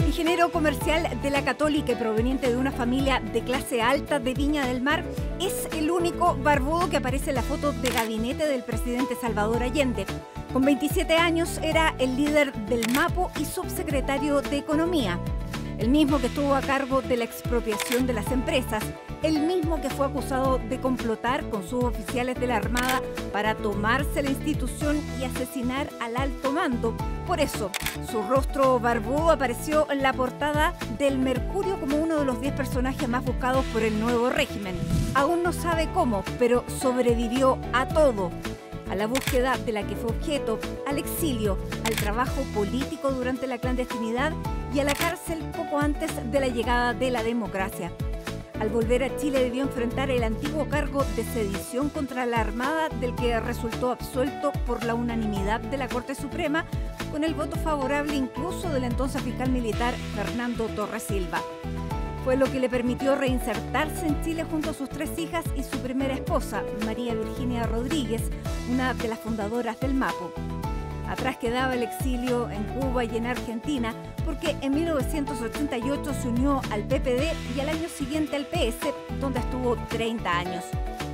Ingeniero comercial de la Católica y proveniente de una familia de clase alta de Viña del Mar, es el único barbudo que aparece en la foto de gabinete del presidente Salvador Allende. Con 27 años era el líder del MAPO y subsecretario de Economía. El mismo que estuvo a cargo de la expropiación de las empresas, el mismo que fue acusado de complotar con sus oficiales de la Armada para tomarse la institución y asesinar al alto mando. Por eso, su rostro barbudo apareció en la portada del Mercurio como uno de los 10 personajes más buscados por el nuevo régimen. Aún no sabe cómo, pero sobrevivió a todo. A la búsqueda de la que fue objeto, al exilio, al trabajo político durante la clandestinidad y a la cárcel poco antes de la llegada de la democracia. Al volver a Chile debió enfrentar el antiguo cargo de sedición contra la Armada, del que resultó absuelto por la unanimidad de la Corte Suprema, con el voto favorable incluso del entonces fiscal militar Fernando Torres Silva. Fue lo que le permitió reinsertarse en Chile junto a sus 3 hijas y su primera esposa, María Virginia Rodríguez, una de las fundadoras del MAPO. Atrás quedaba el exilio en Cuba y en Argentina, porque en 1988 se unió al PPD y al año siguiente al PS, donde estuvo 30 años.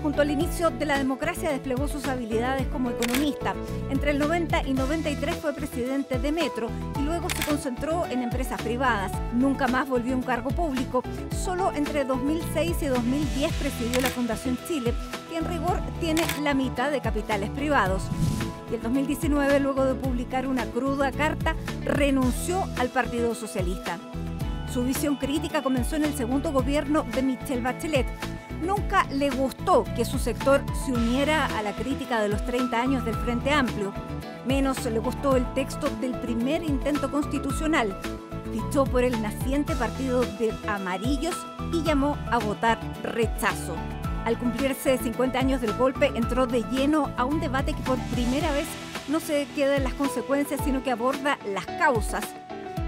Junto al inicio de la democracia desplegó sus habilidades como economista. Entre el 90 y 93 fue presidente de Metro y luego se concentró en empresas privadas. Nunca más volvió a un cargo público. Solo entre 2006 y 2010 presidió la Fundación Chile, que en rigor tiene la mitad de capitales privados. Y en 2019, luego de publicar una cruda carta, renunció al Partido Socialista. Su visión crítica comenzó en el segundo gobierno de Michelle Bachelet. Nunca le gustó que su sector se uniera a la crítica de los 30 años del Frente Amplio. Menos le gustó el texto del primer intento constitucional. Fichó por el naciente partido de Amarillos y llamó a votar rechazo. Al cumplirse 50 años del golpe, entró de lleno a un debate que por primera vez no se queda en las consecuencias, sino que aborda las causas.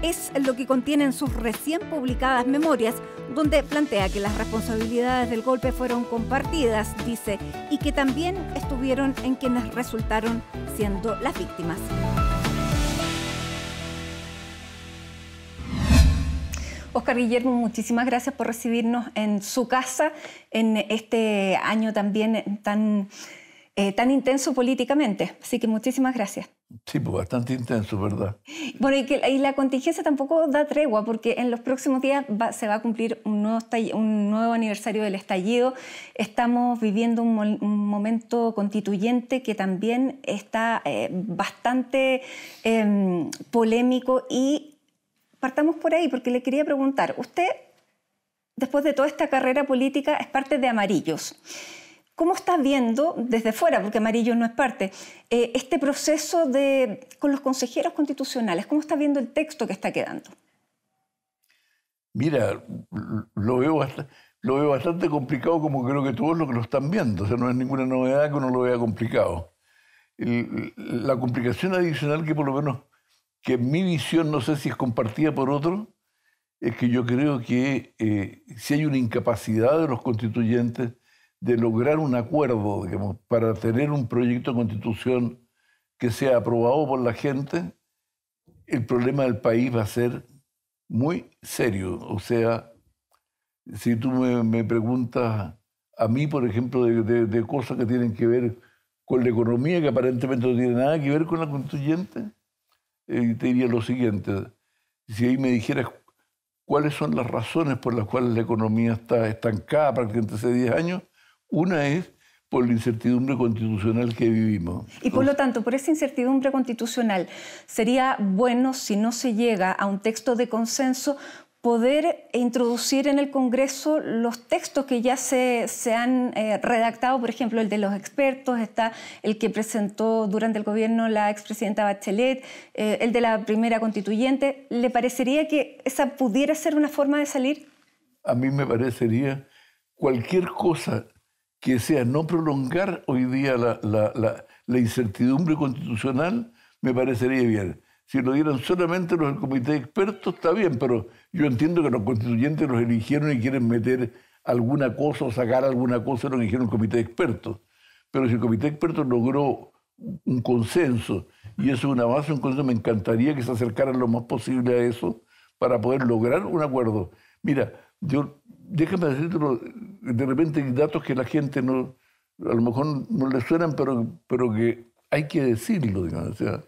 Es lo que contienen sus recién publicadas memorias, donde plantea que las responsabilidades del golpe fueron compartidas, dice, y que también estuvieron en quienes resultaron siendo las víctimas. Óscar Guillermo, muchísimas gracias por recibirnos en su casa en este año también tan intenso políticamente. Así que muchísimas gracias. Sí, pues bastante intenso, ¿verdad? Bueno, y la contingencia tampoco da tregua, porque en los próximos días se va a cumplir un nuevo aniversario del estallido. Estamos viviendo un momento constituyente que también está bastante polémico, y partamos por ahí, porque le quería preguntar, usted, después de toda esta carrera política, es parte de Amarillos. ¿Cómo está viendo desde fuera, porque Amarillos no es parte, este proceso con los consejeros constitucionales? ¿Cómo está viendo el texto que está quedando? Mira, lo veo bastante complicado, como creo que todos los que lo están viendo. O sea, no es ninguna novedad que uno lo vea complicado. La complicación adicional que por lo menos, que en mi visión no sé si es compartida por otros, es que yo creo que si hay una incapacidad de los constituyentes de lograr un acuerdo, digamos, para tener un proyecto de constitución que sea aprobado por la gente, el problema del país va a ser muy serio. O sea, si tú me preguntas a mí, por ejemplo, de cosas que tienen que ver con la economía, que aparentemente no tiene nada que ver con la constituyente, te diría lo siguiente: si ahí me dijeras cuáles son las razones por las cuales la economía está estancada prácticamente hace 10 años, una es por la incertidumbre constitucional que vivimos. Y por lo tanto, por esa incertidumbre constitucional, sería bueno, si no se llega a un texto de consenso, poder introducir en el Congreso los textos que ya se han redactado, por ejemplo, el de los expertos, está el que presentó durante el gobierno la expresidenta Bachelet, el de la primera constituyente. ¿Le parecería que esa pudiera ser una forma de salir? A mí me parecería cualquier cosa que sea no prolongar hoy día la incertidumbre constitucional, me parecería bien. Si lo dieran solamente los del comité de expertos, está bien, pero yo entiendo que los constituyentes los eligieron y quieren meter alguna cosa o sacar alguna cosa, lo eligieron el comité de expertos. Pero si el comité de expertos logró un consenso, y eso es una base, un consenso. Me encantaría que se acercaran lo más posible a eso para poder lograr un acuerdo. Mira, déjame decirte, de repente hay datos que la gente no, a lo mejor no le suenan, pero que hay que decirlo, digamos. O sea,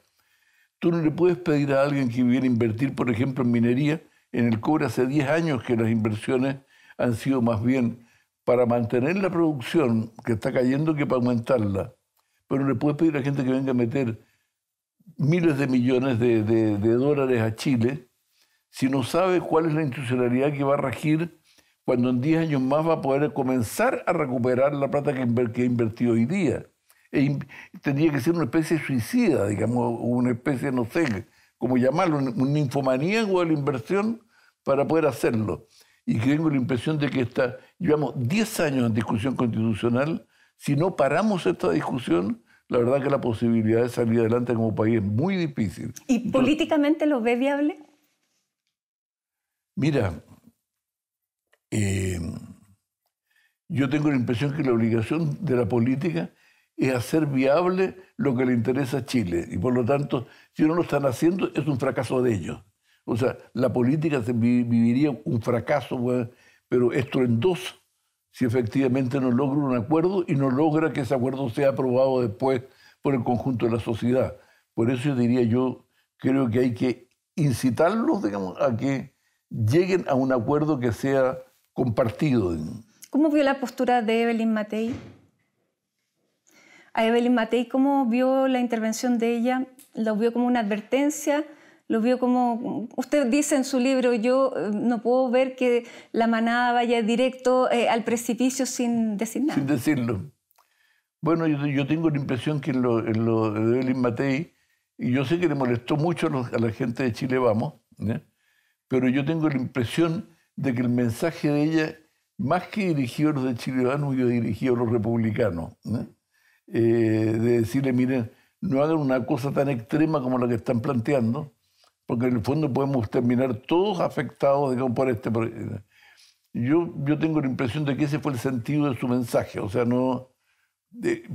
tú no le puedes pedir a alguien que viene a invertir, por ejemplo, en minería. En el cobre hace 10 años que las inversiones han sido más bien para mantener la producción que está cayendo que para aumentarla. Pero no le puedes pedir a gente que venga a meter miles de millones de dólares a Chile si no sabe cuál es la institucionalidad que va a regir cuando en 10 años más va a poder comenzar a recuperar la plata que ha invertido hoy día. Tendría que ser una especie de suicida, digamos, una especie, no sé cómo llamarlo, un ninfomaníaco de la inversión para poder hacerlo. Y que tengo la impresión de que llevamos 10 años en discusión constitucional. Si no paramos esta discusión, la verdad que la posibilidad de salir adelante como país es muy difícil. ¿Y políticamente lo ve viable? Mira, yo tengo la impresión que la obligación de la política es hacer viable lo que le interesa a Chile. Y por lo tanto, si no lo están haciendo, es un fracaso de ellos. O sea, la política viviría un fracaso, pero estruendoso, si efectivamente no logra un acuerdo y no logra que ese acuerdo sea aprobado después por el conjunto de la sociedad. Por eso yo diría, yo creo que hay que incitarlos, digamos, a que lleguen a un acuerdo que sea compartido. ¿Cómo vio la postura de Evelyn Matei? A Evelyn Matei, ¿cómo vio la intervención de ella? ¿Lo vio como una advertencia? ¿Lo vio como...? Usted dice en su libro, yo no puedo ver que la manada vaya directo al precipicio sin decir nada. Sin decirlo. Bueno, yo tengo la impresión que en lo de Evelyn Matei, y yo sé que le molestó mucho a la gente de Chile Vamos, ¿eh? Pero yo tengo la impresión de que el mensaje de ella, más que dirigido a los de Chile Vamos, iba dirigido a los republicanos, ¿eh? De decirle, miren, no hagan una cosa tan extrema como la que están planteando, porque en el fondo podemos terminar todos afectados, digamos, por este. Yo tengo la impresión de que ese fue el sentido de su mensaje, o sea,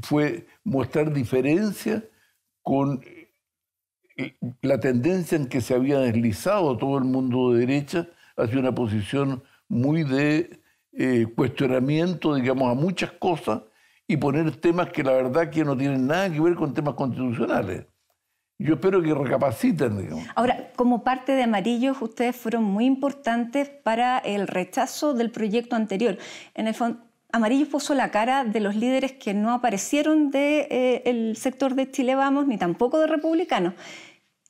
fue mostrar diferencia con la tendencia en que se había deslizado todo el mundo de derecha hacia una posición muy de cuestionamiento, digamos, a muchas cosas y poner temas que la verdad que no tienen nada que ver con temas constitucionales. Yo espero que recapaciten, digamos. Ahora, como parte de Amarillos, ustedes fueron muy importantes para el rechazo del proyecto anterior. En el fondo, Amarillos puso la cara de los líderes que no aparecieron del sector de Chile Vamos, ni tampoco de republicanos.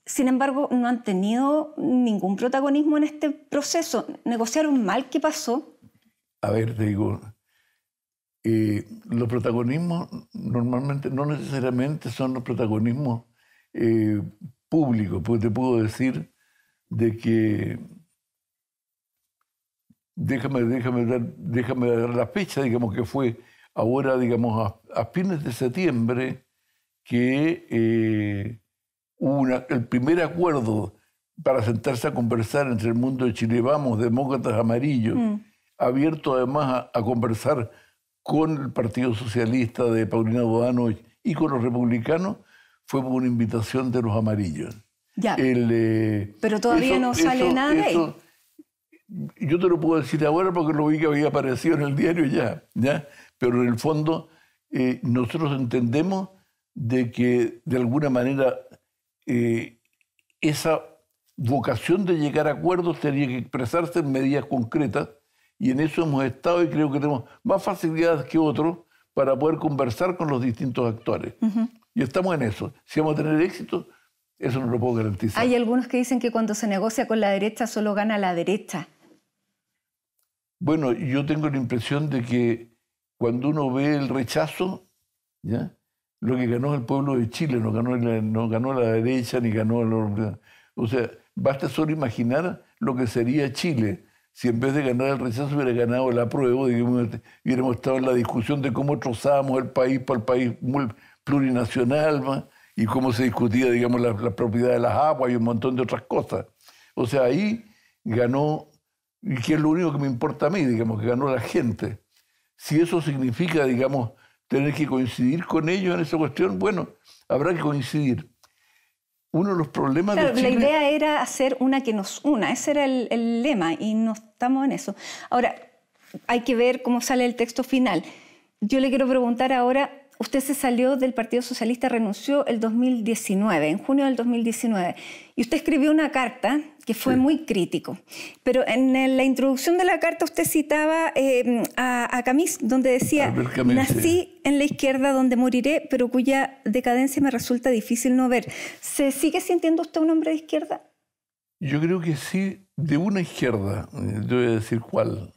Sin embargo, no han tenido ningún protagonismo en este proceso. ¿Negociaron mal? ¿Qué pasó? A ver, te digo, los protagonismos normalmente, no necesariamente son los protagonismos públicos, porque te puedo decir de que déjame dar la fecha, digamos que fue ahora, digamos, a fines de septiembre que hubo el primer acuerdo para sentarse a conversar entre el mundo de Chile Vamos, Demócratas Amarillos, abierto además a conversar con el Partido Socialista de Paulina Boano y con los republicanos, fue por una invitación de los amarillos. Ya. Pero todavía no sale nada de ahí. Yo te lo puedo decir ahora porque lo vi que había aparecido en el diario ya. Pero en el fondo nosotros entendemos de que de alguna manera esa vocación de llegar a acuerdos tenía que expresarse en medidas concretas y en eso hemos estado y creo que tenemos más facilidades que otros para poder conversar con los distintos actores. Y estamos en eso. Si vamos a tener éxito, eso no lo puedo garantizar. Hay algunos que dicen que cuando se negocia con la derecha solo gana la derecha. Bueno, yo tengo la impresión de que cuando uno ve el rechazo, ¿ya? Lo que ganó el pueblo de Chile, no ganó la derecha ni ganó... O sea, basta solo imaginar lo que sería Chile si en vez de ganar el rechazo hubiera ganado el apruebo, digamos, hubiéramos estado en la discusión de cómo trozábamos el país para el país plurinacional, ¿va? Y cómo se discutía, digamos, la propiedad de las aguas y un montón de otras cosas. O sea, ahí ganó, y que es lo único que me importa a mí, digamos, que ganó la gente. Si eso significa, digamos, tener que coincidir con ellos en esa cuestión, bueno, habrá que coincidir. Uno de los problemas claro, de Chile... La idea era hacer una que nos una, ese era el lema, y no estamos en eso. Ahora, hay que ver cómo sale el texto final. Yo le quiero preguntar ahora, usted se salió del Partido Socialista, renunció el 2019, en junio del 2019, y usted escribió una carta que fue muy crítico. Pero en la introducción de la carta usted citaba a Camus, donde decía, Camus, nací en la izquierda donde moriré, pero cuya decadencia me resulta difícil no ver. ¿Se sigue sintiendo usted un hombre de izquierda? Yo creo que sí, de una izquierda, yo voy a decir cuál.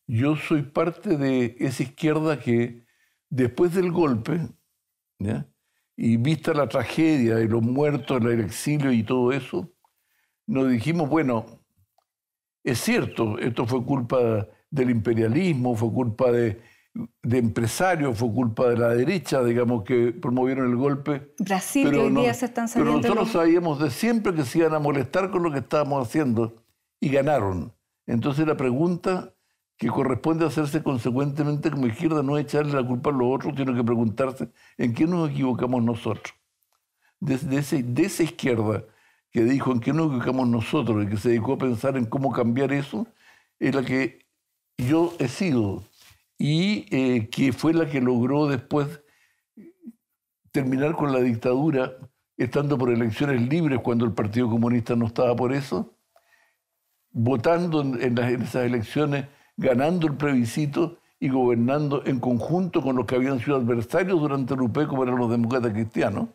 Yo soy parte de esa izquierda que después del golpe, ¿ya?, y vista la tragedia de los muertos, el exilio y todo eso, nos dijimos, bueno, es cierto, esto fue culpa del imperialismo, fue culpa de empresarios, fue culpa de la derecha, digamos, que promovieron el golpe. Brasil, que hoy día se están saliendo. Pero nosotros sabíamos de siempre que se iban a molestar con lo que estábamos haciendo y ganaron. Entonces la pregunta que corresponde hacerse consecuentemente como izquierda no es echarle la culpa a los otros, sino que preguntarse en qué nos equivocamos nosotros. De esa izquierda que dijo en qué nos equivocamos nosotros y que se dedicó a pensar en cómo cambiar eso, es la que yo he sido y que fue la que logró después terminar con la dictadura, estando por elecciones libres cuando el Partido Comunista no estaba por eso, votando en esas elecciones, ganando el plebiscito y gobernando en conjunto con los que habían sido adversarios durante el UP, como eran los demócratas cristianos.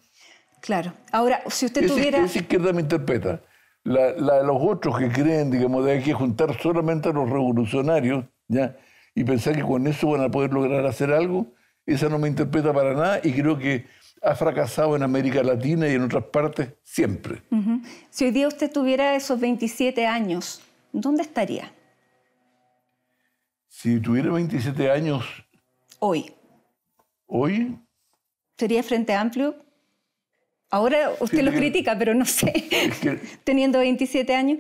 Claro. Ahora, si usted tuviera... Esa izquierda me interpreta. La de los otros que creen, digamos, de que hay que juntar solamente a los revolucionarios, ¿ya?, y pensar que con eso van a poder lograr hacer algo, esa no me interpreta para nada y creo que ha fracasado en América Latina y en otras partes siempre. Si hoy día usted tuviera esos 27 años, ¿dónde estaría? Si tuviera 27 años... Hoy. ¿Hoy? ¿Sería Frente Amplio? Ahora usted lo critica, pero no sé. Es que, teniendo 27 años.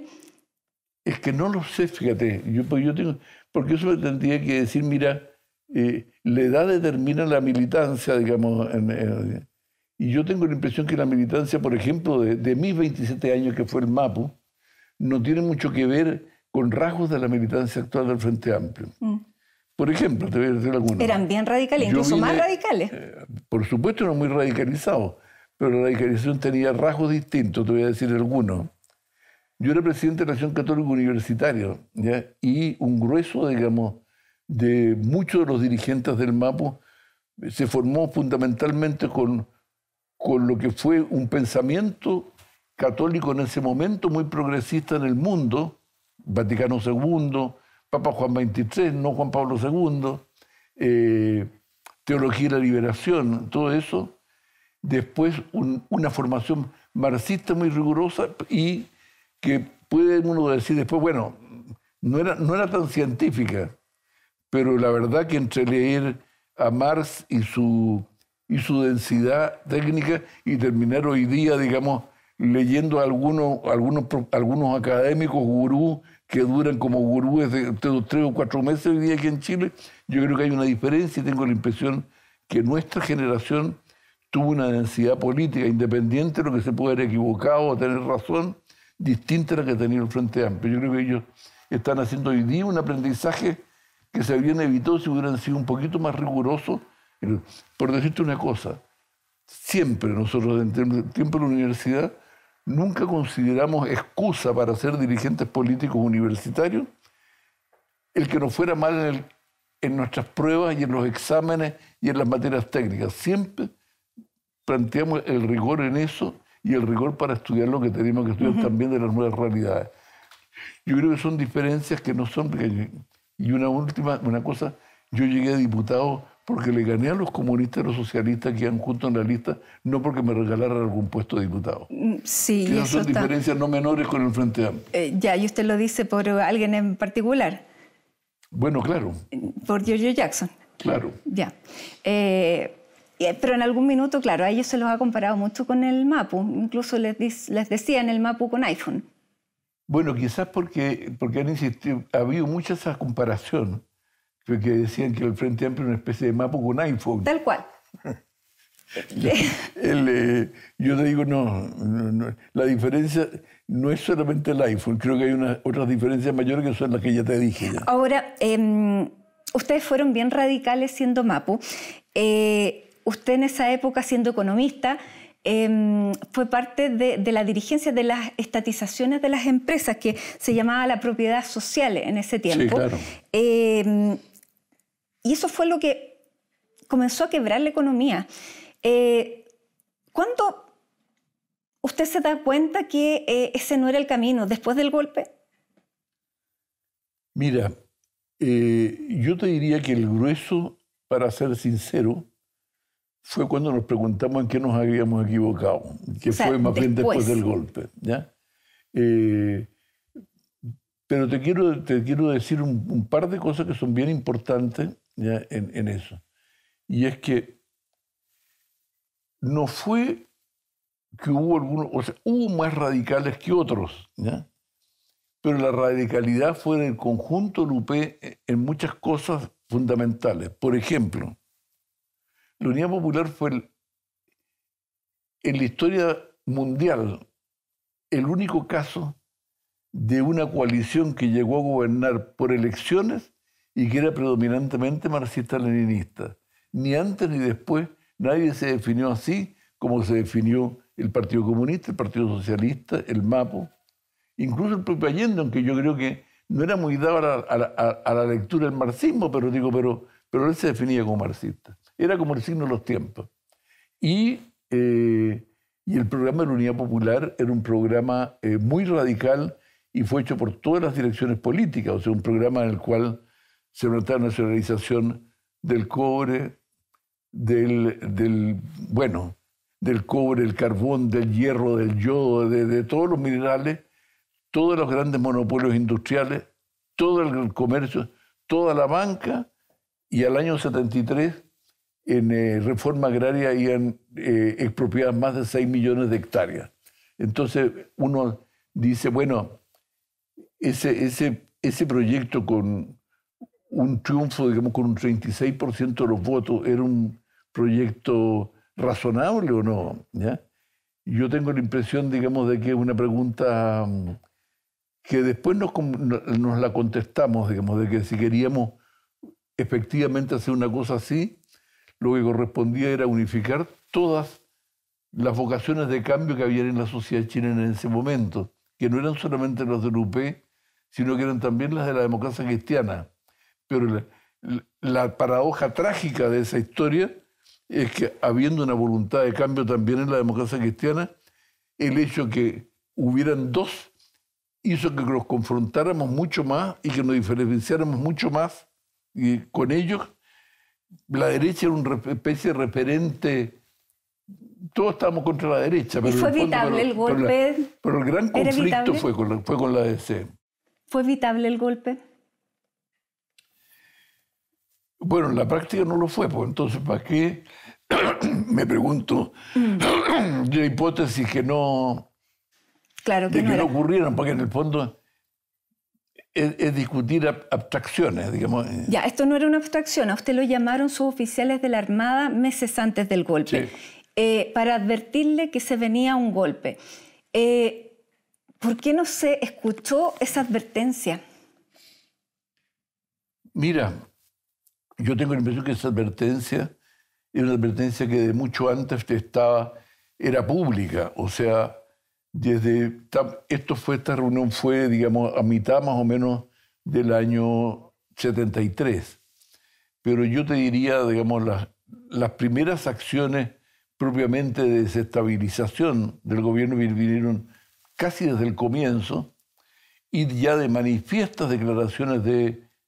Es que no lo sé, fíjate. Yo tengo... Porque eso me tendría que decir, mira, la edad determina la militancia, digamos. Y yo tengo la impresión que la militancia, por ejemplo, de mis 27 años, que fue el MAPU, no tiene mucho que ver con rasgos de la militancia actual del Frente Amplio. Por ejemplo, te voy a decir algunos. Eran bien radicales, incluso más radicales. Por supuesto, eran muy radicalizados, pero la radicalización tenía rasgos distintos, te voy a decir algunos. Yo era presidente de la Acción Católica Universitaria, ¿ya?, y un grueso, digamos, de muchos de los dirigentes del MAPU se formó fundamentalmente con lo que fue un pensamiento católico en ese momento muy progresista en el mundo, Vaticano II, Papa Juan XXIII, no Juan Pablo II, Teología de la Liberación, todo eso. Después una formación marxista muy rigurosa y que puede uno decir después, bueno, no era tan científica, pero la verdad que entre leer a Marx y su densidad técnica y terminar hoy día, digamos, leyendo a algunos académicos gurús que duran como gurúes de 3 o 4 meses hoy día aquí en Chile, yo creo que hay una diferencia y tengo la impresión que nuestra generación tuvo una densidad política independiente de lo que se puede haber equivocado o tener razón, distinta a la que tenía el Frente Amplio. Yo creo que ellos están haciendo hoy día un aprendizaje que se habrían evitado si hubieran sido un poquito más rigurosos. Por decirte una cosa, siempre nosotros en el tiempo de la universidad nunca consideramos excusa para ser dirigentes políticos universitarios el que nos fuera mal en nuestras pruebas y en los exámenes y en las materias técnicas. Siempre planteamos el rigor en eso y el rigor para estudiar lo que tenemos que estudiar también de las nuevas realidades. Yo creo que son diferencias que no son pequeñas. Y una cosa, yo llegué a diputado porque le gané a los comunistas y a los socialistas que iban juntos en la lista, no porque me regalaran algún puesto de diputado. Sí, y eso son diferencias no menores con el Frente Amplio. Ya, y usted lo dice por alguien en particular. Bueno, claro. Por Giorgio Jackson. Claro. Ya. Pero en algún minuto, claro, a ellos se los ha comparado mucho con el MAPU. Incluso les decían el MAPU con iPhone. Bueno, quizás porque han insistido, ha habido mucha esa comparación. que decían que el Frente Amplio era una especie de Mapo con iPhone. Tal cual. Yo te digo, no, la diferencia no es solamente el iPhone, creo que hay otras diferencias mayores que son las que ya te dije. Ya. Ahora, ustedes fueron bien radicales siendo Mapu. Usted en esa época, siendo economista, fue parte de la dirigencia de las estatizaciones de las empresas, que se llamaba la propiedad social en ese tiempo. Sí, claro. Y eso fue lo que comenzó a quebrar la economía. ¿Cuándo usted se da cuenta que ese no era el camino? ¿Después del golpe? Mira, yo te diría que el grueso, para ser sincero, fue cuando nos preguntamos en qué nos habíamos equivocado, que fue más bien después del golpe. ¿Ya? Pero te quiero decir un par de cosas que son bien importantes, ¿ya? en eso. Y es que no fue que hubo algunos, o sea, hubo más radicales que otros, ¿ya? Pero la radicalidad fue en el conjunto del UP en muchas cosas fundamentales. Por ejemplo, la Unidad Popular fue en la historia mundial el único caso de una coalición que llegó a gobernar por elecciones y que era predominantemente marxista-leninista. Ni antes ni después nadie se definió así como se definió el Partido Comunista, el Partido Socialista, el MAPO, incluso el propio Allende, aunque yo creo que no era muy dado a la lectura del marxismo, pero él se definía como marxista. Era como el signo de los tiempos. Y el programa de la Unidad Popular era un programa muy radical y fue hecho por todas las direcciones políticas, o sea, un programa en el cual se notaba la nacionalización del cobre, del cobre, el carbón, del hierro, del yodo, de todos los minerales, todos los grandes monopolios industriales, todo el comercio, toda la banca, y al año 73, en reforma agraria, habían expropiadas más de 6 millones de hectáreas. Entonces uno dice, bueno, ese proyecto con un triunfo, digamos, con un 36% de los votos, ¿era un proyecto razonable o no? ¿Ya? Yo tengo la impresión, digamos, de que es una pregunta que después nos la contestamos, digamos, de que si queríamos efectivamente hacer una cosa así, lo que correspondía era unificar todas las vocaciones de cambio que había en la sociedad chilena en ese momento, que no eran solamente las del UP, sino que eran también las de la democracia cristiana. Pero la paradoja trágica de esa historia es que, habiendo una voluntad de cambio también en la democracia cristiana, el hecho que hubieran dos hizo que nos confrontáramos mucho más y que nos diferenciáramos mucho más. Y con ellos, la derecha era una especie de referente. Todos estábamos contra la derecha. Pero ¿y fue evitable el golpe? Pero el gran conflicto fue con la DC. ¿Fue evitable el golpe? Bueno, en la práctica no lo fue, pues entonces, ¿para qué? Me pregunto, la hipótesis que no... Claro que no ocurrieran, porque en el fondo es discutir abstracciones, digamos. Ya, esto no era una abstracción, a usted lo llamaron suboficiales de la Armada meses antes del golpe, sí, para advertirle que se venía un golpe. ¿Por qué no se escuchó esa advertencia? Mira, yo tengo la impresión que esa advertencia era una advertencia que de mucho antes era pública, o sea, esta reunión fue, digamos, a mitad más o menos del año 73. Pero yo te diría, digamos, las primeras acciones propiamente de desestabilización del gobierno vinieron casi desde el comienzo, y ya de manifiestas declaraciones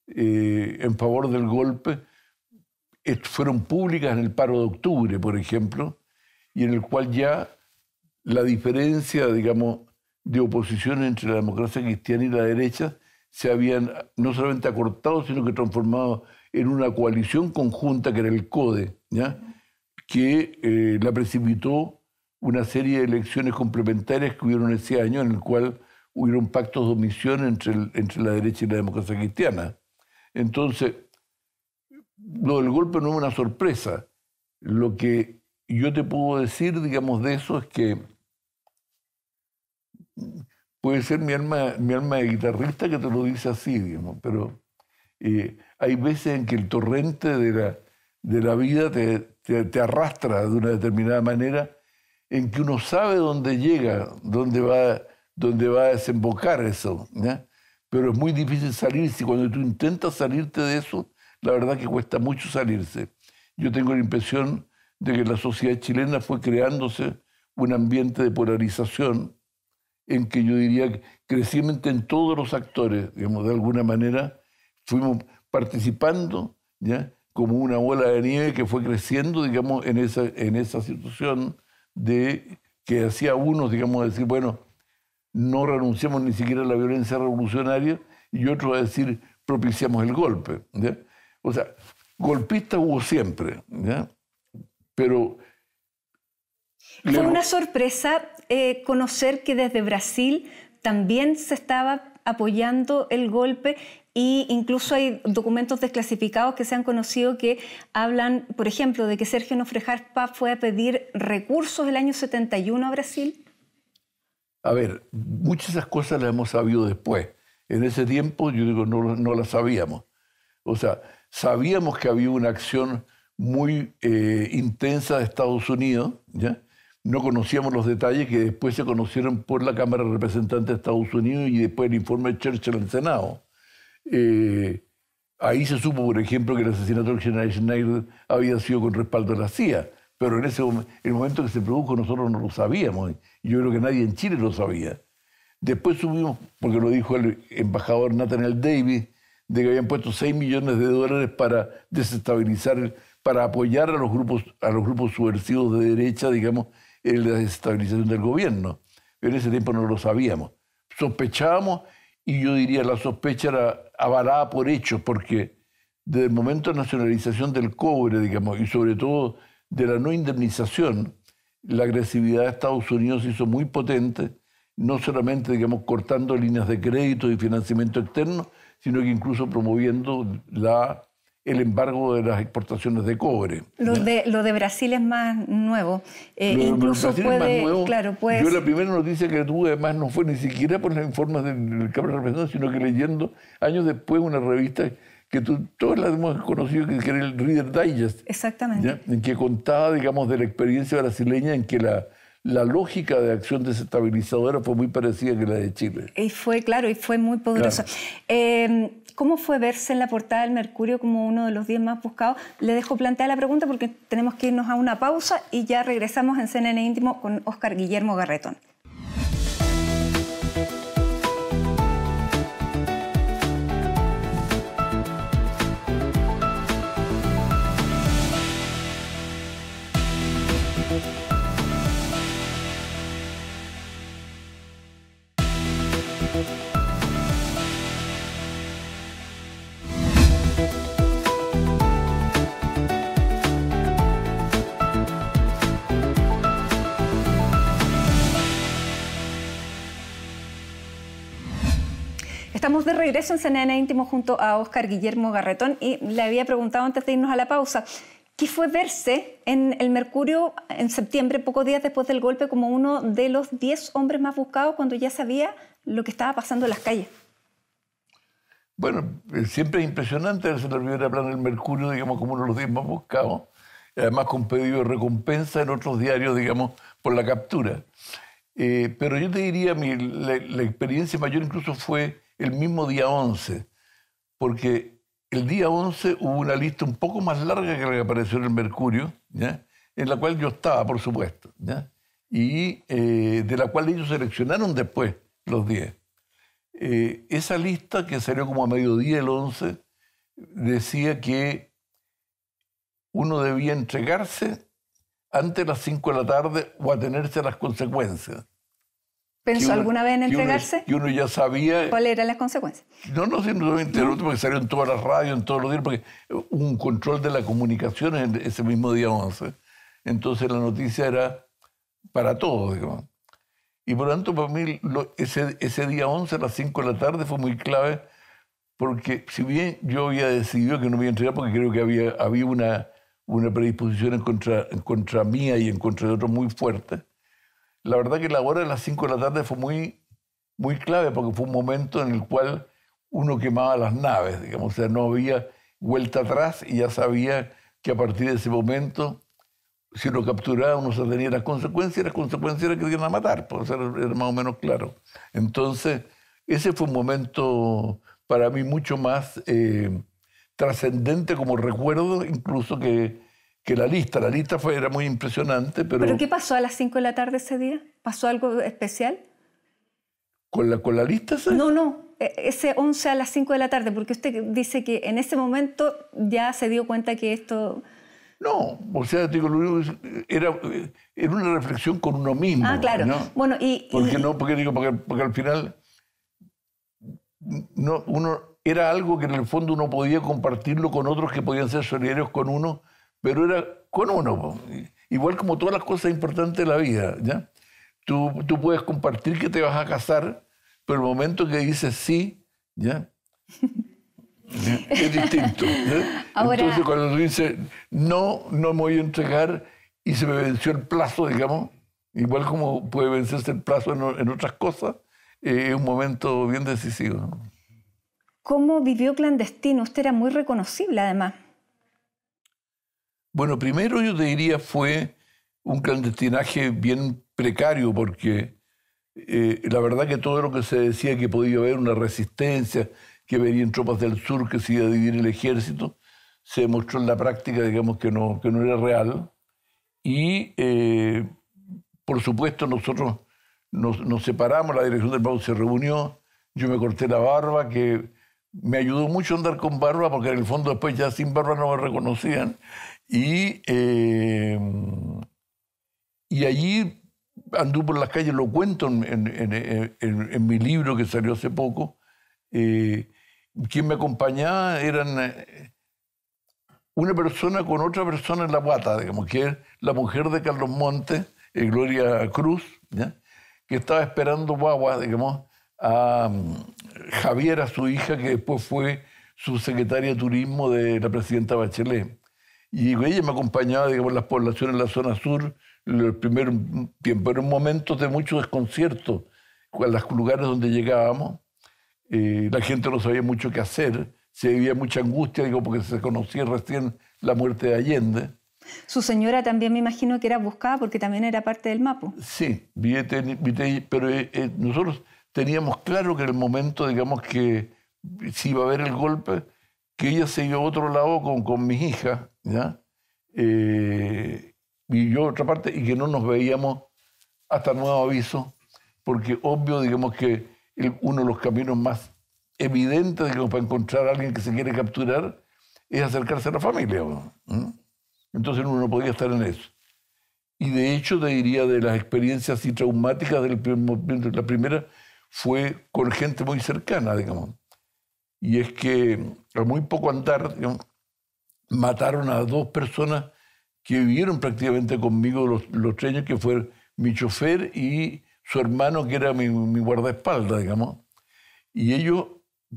en favor del golpe fueron públicas en el paro de octubre, por ejemplo, y en el cual ya la diferencia, digamos, de oposición entre la democracia cristiana y la derecha se habían no solamente acortado, sino que transformado en una coalición conjunta que era el CODE, ¿ya? Que la precipitó una serie de elecciones complementarias que hubieron ese año, en el cual hubieron pactos de omisión entre la derecha y la democracia cristiana. Entonces, lo del golpe no es una sorpresa. Lo que yo te puedo decir, digamos, de eso es que puede ser mi alma de guitarrista que te lo dice así, digamos, pero hay veces en que el torrente de la vida te arrastra de una determinada manera, en que uno sabe dónde llega, dónde va a desembocar eso, ¿ya? Pero es muy difícil salirse. Cuando tú intentas salirte de eso, la verdad que cuesta mucho salirse. Yo tengo la impresión de que la sociedad chilena fue creándose un ambiente de polarización en que yo diría que creciente en todos los actores, digamos, de alguna manera fuimos participando, ¿ya? Como una bola de nieve que fue creciendo, digamos, en esa situación de que hacía unos, digamos, decir, bueno, no renunciamos ni siquiera a la violencia revolucionaria, y otros a decir, propiciamos el golpe, ¿ya? O sea, golpistas hubo siempre, ¿ya? Pero fue una sorpresa conocer que desde Brasil también se estaba apoyando el golpe, e incluso hay documentos desclasificados que se han conocido que hablan, por ejemplo, de que Sergio Nofre Jarpa fue a pedir recursos el año 71 a Brasil. A ver, muchas de esas cosas las hemos sabido después. En ese tiempo, yo digo, no las sabíamos. O sea, sabíamos que había una acción muy intensa de Estados Unidos, ¿ya? No conocíamos los detalles que después se conocieron por la Cámara de Representantes de Estados Unidos y después el informe de Churchill al Senado. Ahí se supo, por ejemplo, que el asesinato del general Schneider había sido con respaldo de la CIA, pero en el momento que se produjo nosotros no lo sabíamos, y yo creo que nadie en Chile lo sabía. Después supimos, porque lo dijo el embajador Nathaniel Davis, de que habían puesto $6 millones para desestabilizar, para apoyar a los grupos subversivos de derecha, digamos, en la desestabilización del gobierno. Pero en ese tiempo no lo sabíamos. Sospechábamos, y yo diría la sospecha era avalada por hechos, porque desde el momento de nacionalización del cobre, digamos, y sobre todo de la no indemnización, la agresividad de Estados Unidos se hizo muy potente, no solamente, digamos, cortando líneas de crédito y financiamiento externo, sino que incluso promoviendo el embargo de las exportaciones de cobre. Lo de Brasil es más nuevo. Incluso puede, claro, puede... Yo la primera noticia que tuve, además, no fue ni siquiera por los informes del Cámara de Representantes, sino que leyendo años después una revista que todos la hemos conocido, que era el Reader Digest. Exactamente. ¿Ya? En que contaba, digamos, de la experiencia brasileña en que la lógica de acción desestabilizadora fue muy parecida a que la de Chile. Y fue, claro, y fue muy poderosa. Claro. ¿Cómo fue verse en la portada del Mercurio como uno de los 10 más buscados? Le dejo plantear la pregunta porque tenemos que irnos a una pausa y ya regresamos en CNN Íntimo con Óscar Guillermo Garretón. Estamos de regreso en CNN Íntimo junto a Óscar Guillermo Garretón y le había preguntado antes de irnos a la pausa, ¿qué fue verse en el Mercurio en septiembre, pocos días después del golpe, como uno de los 10 hombres más buscados cuando ya sabía lo que estaba pasando en las calles? Bueno, siempre es impresionante verse en la primera plana del Mercurio, digamos, como uno de los 10 más buscados, además con pedido de recompensa en otros diarios, digamos, por la captura. Pero yo te diría, la experiencia mayor incluso fue el mismo día 11, porque el día 11 hubo una lista un poco más larga que la que apareció en el Mercurio, ¿ya? En la cual yo estaba, por supuesto, ¿ya? Y de la cual ellos seleccionaron después los 10. Esa lista, que salió como a mediodía el 11, decía que uno debía entregarse antes de las 5 de la tarde o atenerse a las consecuencias. ¿Pensó alguna vez en entregarse? Que uno ya sabía... ¿Cuáles eran las consecuencias? No, simplemente el otro, porque salió en todas las radios, en todos los días, porque hubo un control de la comunicación en ese mismo día 11. Entonces la noticia era para todos, digamos. Y por lo tanto, para mí, ese día 11 a las 5 de la tarde fue muy clave porque si bien yo había decidido que no me iba a entregar porque creo que había una predisposición en contra mía y en contra de otros muy fuerte, la verdad que la hora de las 5 de la tarde fue muy clave porque fue un momento en el cual uno quemaba las naves, digamos, o sea, no había vuelta atrás y ya sabía que a partir de ese momento, si lo capturaba, uno se tenía las consecuencias era que te iban a matar, pues era más o menos claro. Entonces, ese fue un momento para mí mucho más trascendente como recuerdo, incluso que la lista. La lista era muy impresionante, pero... ¿Pero qué pasó a las 5 de la tarde ese día? ¿Pasó algo especial? ¿Con la lista? ¿Sí? No, ese 11 a las 5 de la tarde, porque usted dice que en ese momento ya se dio cuenta que esto... No, o sea, digo, lo único era una reflexión con uno mismo. Ah, claro. ¿No? Bueno, porque al final era algo que en el fondo uno podía compartirlo con otros que podían ser solidarios con uno, pero era con uno. Po. Igual como todas las cosas importantes de la vida, ¿ya? Tú puedes compartir que te vas a casar, pero el momento que dices sí, ¿ya? Es distinto. Ahora... Entonces, cuando tú dices no me voy a entregar y se me venció el plazo, digamos, igual como puede vencerse el plazo en otras cosas, es un momento bien decisivo. ¿Cómo vivió clandestino? Usted era muy reconocible, además. Bueno, primero yo te diría fue un clandestinaje bien precario, porque la verdad que todo lo que se decía que podía haber una resistencia, que venían tropas del sur, que se iba a dividir el ejército, se demostró en la práctica, digamos, que no era real. Y, por supuesto, nosotros nos separamos, la dirección del MAPU se reunió, yo me corté la barba, que me ayudó mucho a andar con barba, porque en el fondo después ya sin barba no me reconocían. Y allí anduve por las calles, lo cuento en mi libro que salió hace poco. Quien me acompañaba eran una persona con otra persona en la guata, digamos, que es la mujer de Carlos Montes, Gloria Cruz, ¿ya? Que estaba esperando guagua, digamos, a Javiera, su hija, que después fue subsecretaria de Turismo de la presidenta Bachelet. Y ella me acompañaba, digamos, en las poblaciones en la zona sur, en el primer tiempo. Eran momentos de mucho desconcierto, en los lugares donde llegábamos. La gente no sabía mucho qué hacer, se vivía mucha angustia, digo, porque se conocía recién la muerte de Allende. Su señora también me imagino que era buscada porque también era parte del MAPU. Sí, pero nosotros teníamos claro que en el momento, digamos, que si iba a haber el golpe, que ella se iba a otro lado con mis hijas, ¿ya? Y yo a otra parte, y que no nos veíamos hasta nuevo aviso, porque obvio, digamos, que uno de los caminos más evidentes, digamos, para encontrar a alguien que se quiere capturar es acercarse a la familia, ¿no? Entonces uno no podía estar en eso. Y de hecho te diría de las experiencias así traumáticas la primera fue con gente muy cercana, digamos. Y es que a muy poco andar, digamos, mataron a 2 personas que vivieron prácticamente conmigo los 3 años, que fue mi chofer y su hermano, que era mi guardaespaldas, digamos. Y ellos,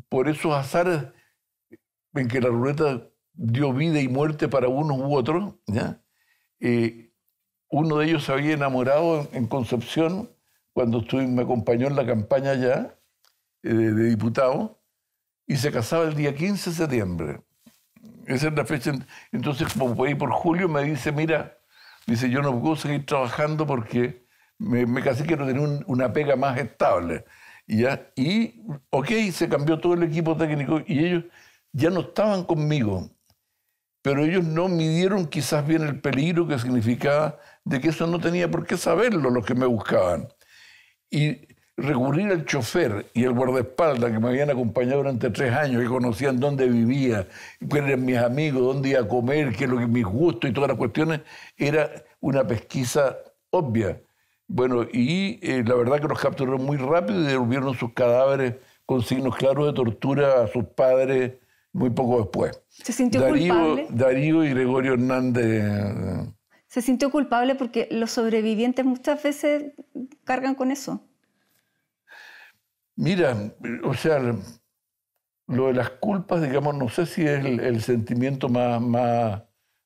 por esos azares en que la ruleta dio vida y muerte para unos u otros, ¿ya? Uno de ellos se había enamorado en Concepción cuando me acompañó en la campaña allá de diputado, y se casaba el día 15 de septiembre. Esa es la fecha. Entonces, como por ahí por julio, me dice, mira, dice, yo no puedo seguir trabajando porque me casé, quiero tener una pega más estable. Y se cambió todo el equipo técnico y ellos ya no estaban conmigo. Pero ellos no midieron quizás bien el peligro que significaba de que eso no tenía por qué saberlo los que me buscaban. Y recurrir al chofer y al guardaespaldas que me habían acompañado durante 3 años, que conocían dónde vivía, quiénes eran mis amigos, dónde iba a comer, qué es lo que mis gustos y todas las cuestiones, era una pesquisa obvia. Bueno, y la verdad que los capturaron muy rápido y devolvieron sus cadáveres con signos claros de tortura a sus padres muy poco después. ¿Se sintió culpable? Darío y Gregorio Hernández. ¿Se sintió culpable porque los sobrevivientes muchas veces cargan con eso? Mira, o sea, lo de las culpas, digamos, no sé si es el sentimiento más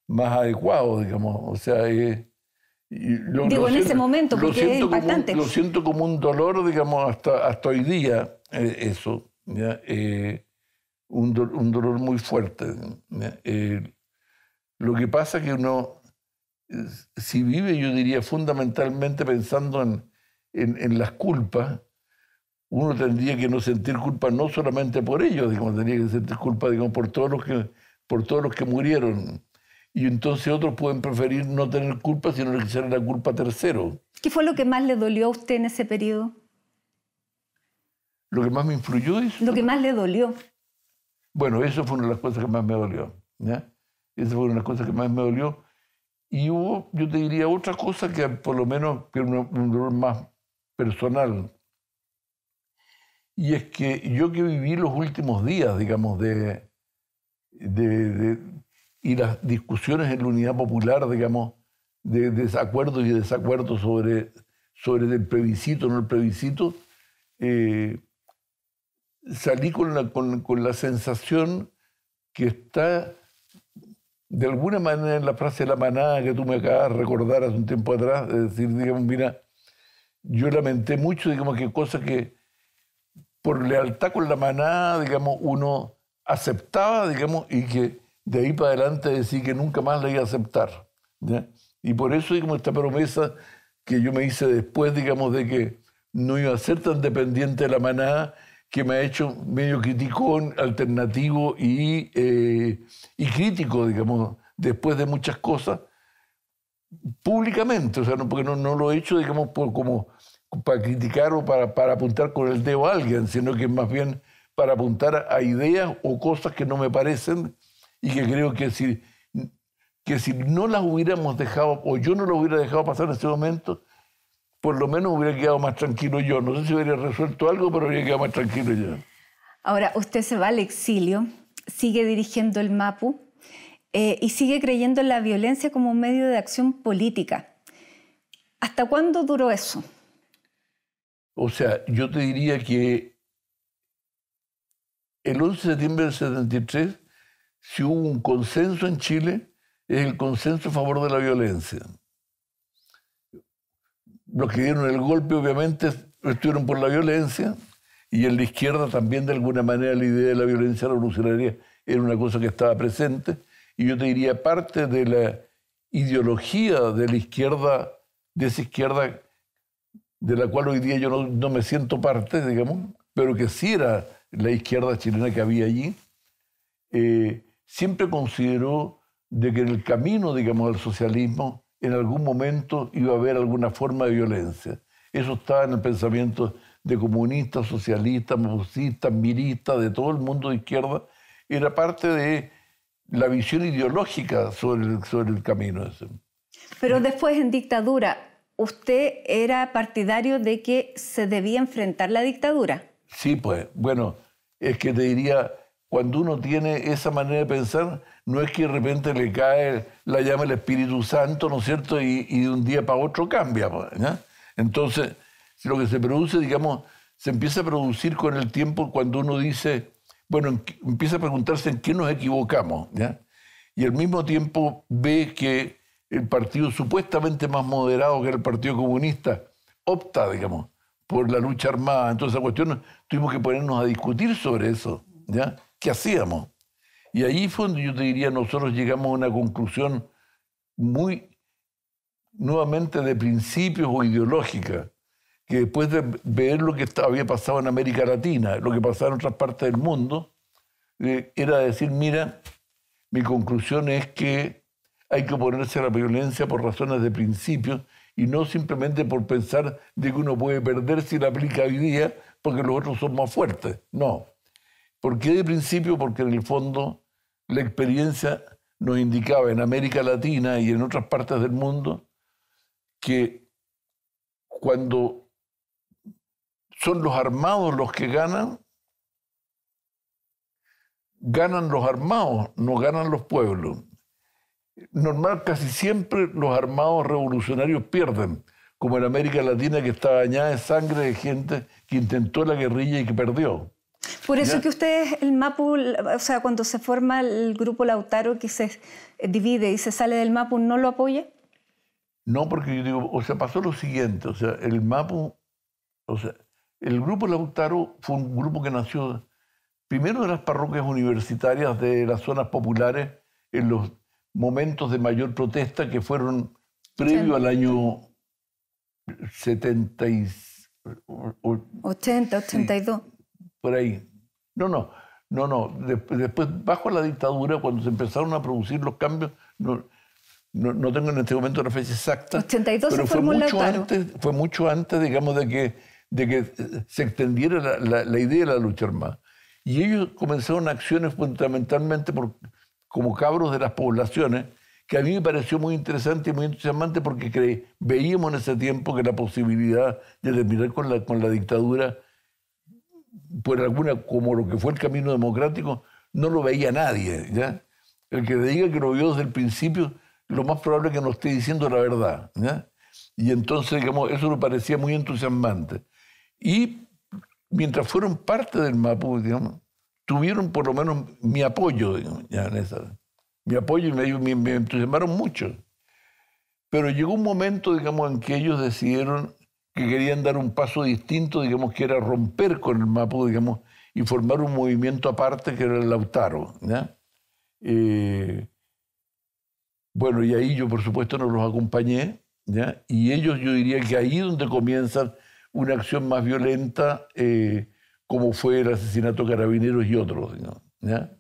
adecuado, digamos. O sea, digo, en ese momento, porque es impactante. Lo siento como un dolor, digamos, hasta hoy día, eso. ¿Ya? Un dolor muy fuerte. Lo que pasa es que uno, si vive, yo diría, fundamentalmente pensando en las culpas, uno tendría que no sentir culpa no solamente por ellos, digamos, tendría que sentir culpa, digamos, por todos los que murieron. Y entonces otros pueden preferir no tener culpa, sino que echarle la culpa a terceros. ¿Qué fue lo que más le dolió a usted en ese periodo? ¿Lo que más me influyó eso? Lo que más le dolió. Bueno, eso fue una de las cosas que más me dolió. ¿Ya? Esa fue una de las cosas que más me dolió. Y hubo, yo te diría, otra cosa que por lo menos que un dolor más personal. Y es que yo que viví los últimos días, digamos, y las discusiones en la Unidad Popular, digamos, de desacuerdos y desacuerdos sobre el plebiscito o no el plebiscito, salí con la sensación que está de alguna manera en la frase de la manada que tú me acabas de recordar hace un tiempo atrás, es decir, digamos, mira, yo lamenté mucho, digamos, que cosas que por lealtad con la manada, digamos, uno aceptaba, digamos, y que de ahí para adelante decía que nunca más la iba a aceptar. ¿Ya? Y por eso, digamos, esta promesa que yo me hice después, digamos, de que no iba a ser tan dependiente de la manada, que me ha hecho medio criticón, alternativo y crítico, digamos, después de muchas cosas, públicamente. O sea, porque no lo he hecho, digamos, como para criticar o para apuntar con el dedo a alguien, sino que más bien para apuntar a ideas o cosas que no me parecen y que creo que si no las hubiéramos dejado, o yo no las hubiera dejado pasar en ese momento, por lo menos hubiera quedado más tranquilo yo. No sé si hubiera resuelto algo, pero hubiera quedado más tranquilo yo. Ahora, usted se va al exilio, sigue dirigiendo el MAPU y sigue creyendo en la violencia como un medio de acción política. ¿Hasta cuándo duró eso? O sea, yo te diría que el 11 de septiembre del 73, si hubo un consenso en Chile, es el consenso a favor de la violencia. Los que dieron el golpe, obviamente, estuvieron por la violencia, y en la izquierda también, de alguna manera, la idea de la violencia revolucionaria era una cosa que estaba presente. Y yo te diría, parte de la ideología de la izquierda, de esa izquierda de la cual hoy día yo no me siento parte, digamos, pero que sí era la izquierda chilena que había allí, siempre consideró de que en el camino, digamos, del socialismo, en algún momento iba a haber alguna forma de violencia. Eso estaba en el pensamiento de comunistas, socialistas, marxistas, miristas, de todo el mundo de izquierda. Era parte de la visión ideológica sobre el camino ese. Pero después, en dictadura, ¿usted era partidario de que se debía enfrentar la dictadura? Sí, pues, bueno, es que te diría, cuando uno tiene esa manera de pensar, no es que de repente le cae la llama del Espíritu Santo, ¿no es cierto?, y de un día para otro cambia. ¿Ya? Entonces, lo que se produce, digamos, se empieza a producir con el tiempo cuando uno dice, bueno, empieza a preguntarse en qué nos equivocamos, ¿ya? Y al mismo tiempo ve que el partido supuestamente más moderado, que era el Partido Comunista, opta, digamos, por la lucha armada. Entonces, esa cuestión, tuvimos que ponernos a discutir sobre eso, ¿ya? ¿Qué hacíamos? Y ahí fue donde yo te diría, nosotros llegamos a una conclusión muy, nuevamente, de principios o ideológica, que después de ver lo que había pasado en América Latina, lo que pasaba en otras partes del mundo, era decir, mira, mi conclusión es que hay que oponerse a la violencia por razones de principios y no simplemente por pensar de que uno puede perder si la aplica hoy día porque los otros son más fuertes. No. ¿Por qué de principio? Porque en el fondo la experiencia nos indicaba en América Latina y en otras partes del mundo que cuando son los armados los que ganan los armados, no ganan los pueblos. Normal, casi siempre los armados revolucionarios pierden, como en América Latina, que está bañada de sangre de gente que intentó la guerrilla y que perdió. Por eso que ustedes, el MAPU, o sea, cuando se forma el grupo Lautaro, que se divide y se sale del MAPU, ¿no lo apoya? No, porque yo digo, o sea, pasó lo siguiente, o sea, el MAPU, o sea, el grupo Lautaro fue un grupo que nació primero de las parroquias universitarias de las zonas populares en los momentos de mayor protesta que fueron previo al año 70 y... 80, 82. Sí, por ahí. No. Después, bajo la dictadura, cuando se empezaron a producir los cambios, no tengo en este momento la fecha exacta. 82 pero se formó Lautaro. Fue mucho antes, digamos, de que se extendiera la idea de la lucha armada. Y ellos comenzaron acciones fundamentalmente como cabros de las poblaciones, que a mí me pareció muy interesante y muy entusiasmante porque veíamos en ese tiempo que la posibilidad de terminar con la dictadura, por alguna, como lo que fue el camino democrático, no lo veía nadie, ¿ya? El que diga que lo vio desde el principio, lo más probable es que no esté diciendo la verdad, ¿ya? Y entonces, digamos, eso me parecía muy entusiasmante. Y mientras fueron parte del MAPU, digamos, tuvieron por lo menos mi apoyo, digamos, ya en esa. Mi apoyo y me entusiasmaron mucho. Pero llegó un momento, digamos, en que ellos decidieron que querían dar un paso distinto, digamos, que era romper con el MAPU, digamos, y formar un movimiento aparte que era el Lautaro, ¿ya? Bueno, y ahí yo, por supuesto, no los acompañé, ¿ya? Y ellos, yo diría que ahí es donde comienza una acción más violenta, como fue el asesinato de Carabineros y otros, digamos, ¿ya?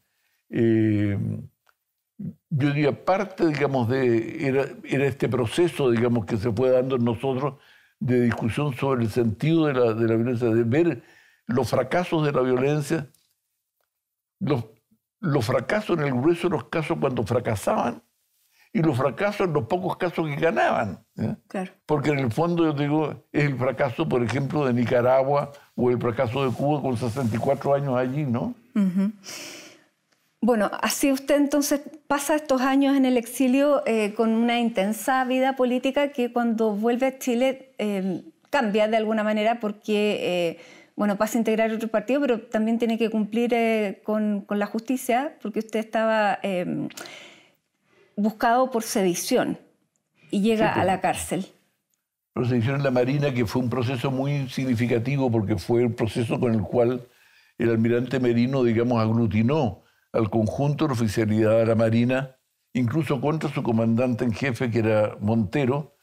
Yo diría, parte, digamos, era este proceso, digamos, que se fue dando en nosotros de discusión sobre el sentido de la violencia, de ver los fracasos de la violencia, los fracasos en el grueso de los casos cuando fracasaban y los fracasos en los pocos casos que ganaban, ¿eh? Claro. Porque en el fondo, yo digo, es el fracaso, por ejemplo, de Nicaragua o el fracaso de Cuba con 64 años allí, ¿no? Uh-huh. Bueno, así usted entonces pasa estos años en el exilio con una intensa vida política que cuando vuelve a Chile cambia de alguna manera porque, bueno, pasa a integrar otro partido, pero también tiene que cumplir con la justicia porque usted estaba buscado por sedición y llega a la cárcel. Pero sedición en la Marina, que fue un proceso muy significativo porque fue el proceso con el cual el almirante Merino, digamos, aglutinó al conjunto de la oficialidad de la Marina, incluso contra su comandante en jefe, que era Montero,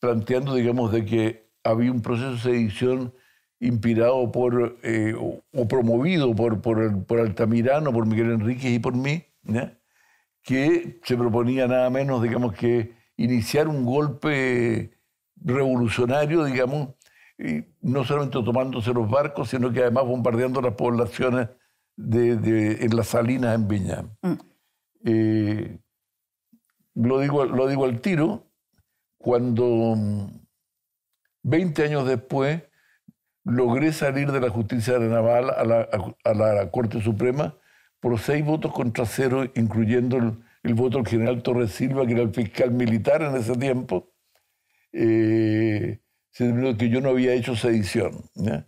planteando, digamos, de que había un proceso de sedición inspirado o promovido por Altamirano, por Miguel Enríquez y por mí, ¿ya? Que se proponía nada menos, digamos, que iniciar un golpe revolucionario, digamos, y no solamente tomándose los barcos, sino que además bombardeando las poblaciones en las Salinas, en Viña. Lo digo al tiro, cuando 20 años después logré salir de la justicia naval a la Corte Suprema por 6 votos contra 0, incluyendo el voto del general Torres Silva, que era el fiscal militar en ese tiempo, se determinó que yo no había hecho sedición, ¿ya?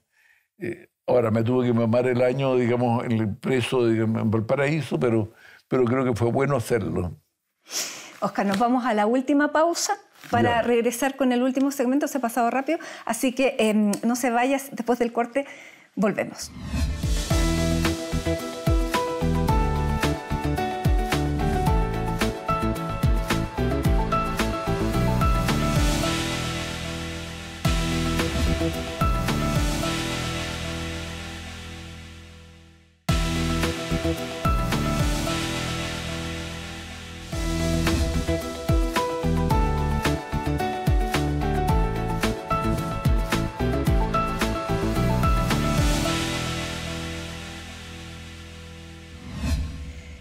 Ahora, me tuve que mamar el año, digamos, en el preso, digamos, en Valparaíso, pero creo que fue bueno hacerlo. Oscar, nos vamos a la última pausa para regresar con el último segmento. Se ha pasado rápido, así que no se vayas. Después del corte, volvemos.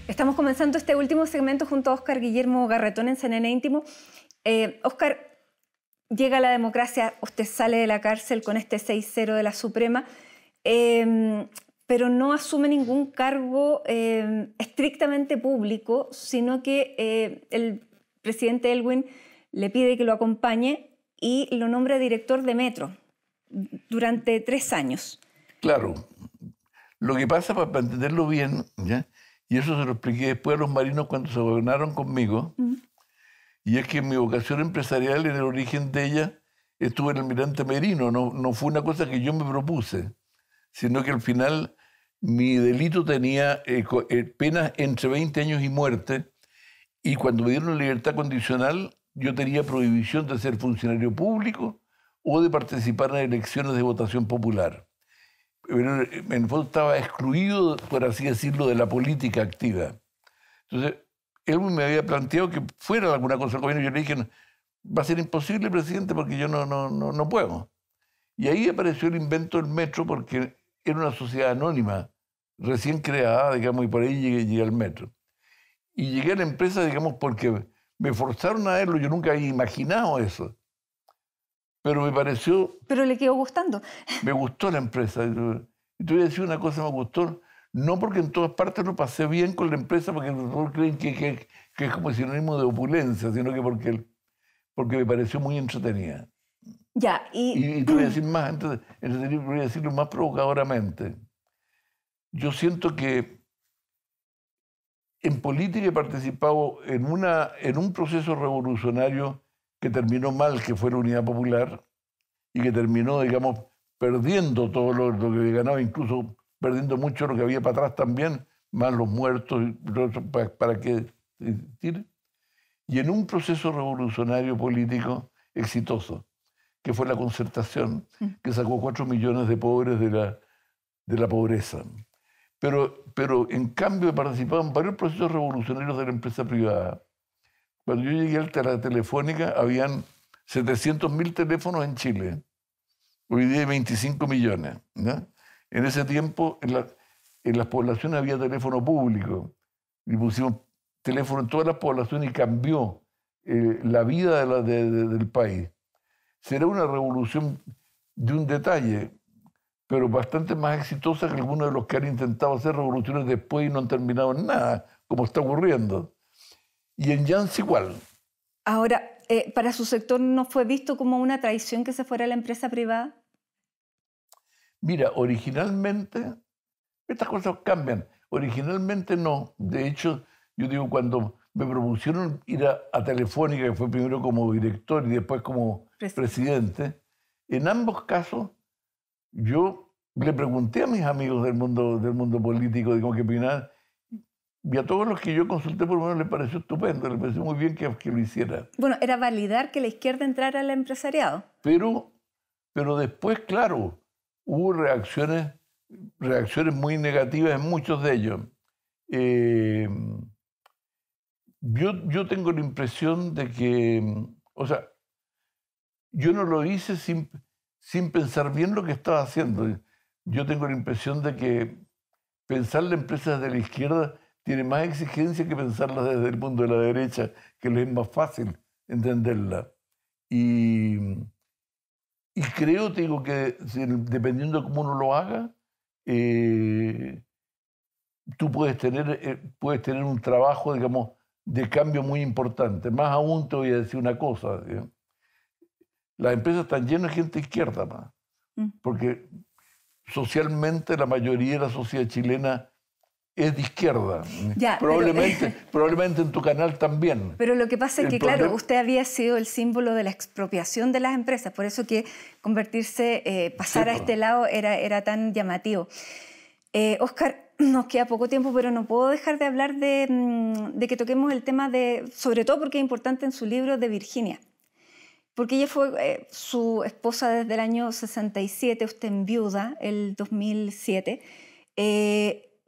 Estamos comenzando este último segmento junto a Óscar Guillermo Garretón en CNN Íntimo. Óscar, llega la democracia, usted sale de la cárcel con este 6-0 de la Suprema, pero no asume ningún cargo estrictamente público, sino que el presidente Elwin le pide que lo acompañe y lo nombra director de Metro durante 3 años. Claro. Lo que pasa, para entenderlo bien, ¿ya? Y eso se lo expliqué después a los marinos cuando se gobernaron conmigo, y es que mi vocación empresarial, en el origen de ella, estuvo en el Almirante Merino. No fue una cosa que yo me propuse, sino que al final mi delito tenía penas entre 20 años y muerte, y cuando me dieron libertad condicional, yo tenía prohibición de ser funcionario público o de participar en elecciones de votación popular. Pero en el fondo estaba excluido, por así decirlo, de la política activa. Entonces, él me había planteado que fuera alguna cosa al gobierno, y yo le dije, va a ser imposible, presidente, porque yo no puedo. Y ahí apareció el invento del metro, porque era una sociedad anónima, recién creada, digamos, y por ahí llegué al metro. Y llegué a la empresa, digamos, porque me forzaron a verlo, yo nunca había imaginado eso. Pero me pareció... Pero le quedó gustando. Me gustó la empresa. Y te voy a decir una cosa, me gustó, no porque en todas partes lo pasé bien con la empresa, porque todos creen que es como sinónimo de opulencia, sino que porque me pareció muy entretenida. Ya, y te voy a decir más, entonces, voy a decirlo más provocadoramente. Yo siento que en política he participado en un proceso revolucionario que terminó mal, que fue la Unidad Popular, y que terminó, digamos, perdiendo todo lo que había ganado, incluso perdiendo mucho lo que había para atrás también, más los muertos, para qué decir. Y en un proceso revolucionario político exitoso, que fue la Concertación, que sacó 4 millones de pobres de la pobreza. Pero en cambio he participado en varios procesos revolucionarios de la empresa privada. Cuando yo llegué a la Telefónica, habían 700.000 teléfonos en Chile. Hoy día hay 25 millones. ¿No? En ese tiempo, en las poblaciones había teléfono público. Y pusimos teléfono en todas las poblaciones y cambió la vida del país. Será una revolución de un detalle, pero bastante más exitosa que algunos de los que han intentado hacer revoluciones después y no han terminado en nada, como está ocurriendo. Y en Janssen igual. Ahora, ¿para su sector no fue visto como una traición que se fuera a la empresa privada? Mira, originalmente, estas cosas cambian. Originalmente no. De hecho, yo digo, cuando me propusieron ir a Telefónica, que fue primero como director y después como presidente, en ambos casos yo le pregunté a mis amigos del mundo político, digo, qué opinaban, y a todos los que yo consulté por lo menos les pareció estupendo, les pareció muy bien que lo hiciera. Bueno, era validar que la izquierda entrara al empresariado. Pero después, claro, hubo reacciones muy negativas en muchos de ellos. Yo tengo la impresión de que, o sea, yo no lo hice sin pensar bien lo que estaba haciendo. Yo tengo la impresión de que pensar la empresa desde la izquierda tiene más exigencia que pensarla desde el mundo de la derecha, que les es más fácil entenderla. Y creo, te digo, que dependiendo de cómo uno lo haga, tú puedes tener un trabajo, digamos, de cambio muy importante. Más aún te voy a decir una cosa. Las empresas están llenas de gente izquierda, más, porque socialmente la mayoría de la sociedad chilena es de izquierda. Ya, probablemente en tu canal también. Pero lo que pasa es que, claro, usted había sido el símbolo de la expropiación de las empresas, por eso que convertirse, pasar a este lado era tan llamativo. Óscar, nos queda poco tiempo, pero no puedo dejar de hablar de que toquemos el tema sobre todo porque es importante en su libro, de Virginia. Porque ella fue su esposa desde el año 67, usted enviuda el 2007,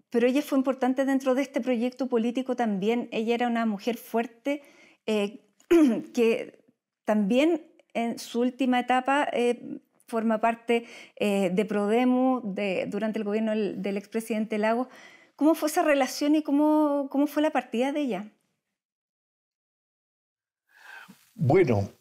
pero ella fue importante dentro de este proyecto político también. Ella era una mujer fuerte que también en su última etapa forma parte de Prodemo durante el gobierno del expresidente Lagos. ¿Cómo fue esa relación y cómo fue la partida de ella? Bueno,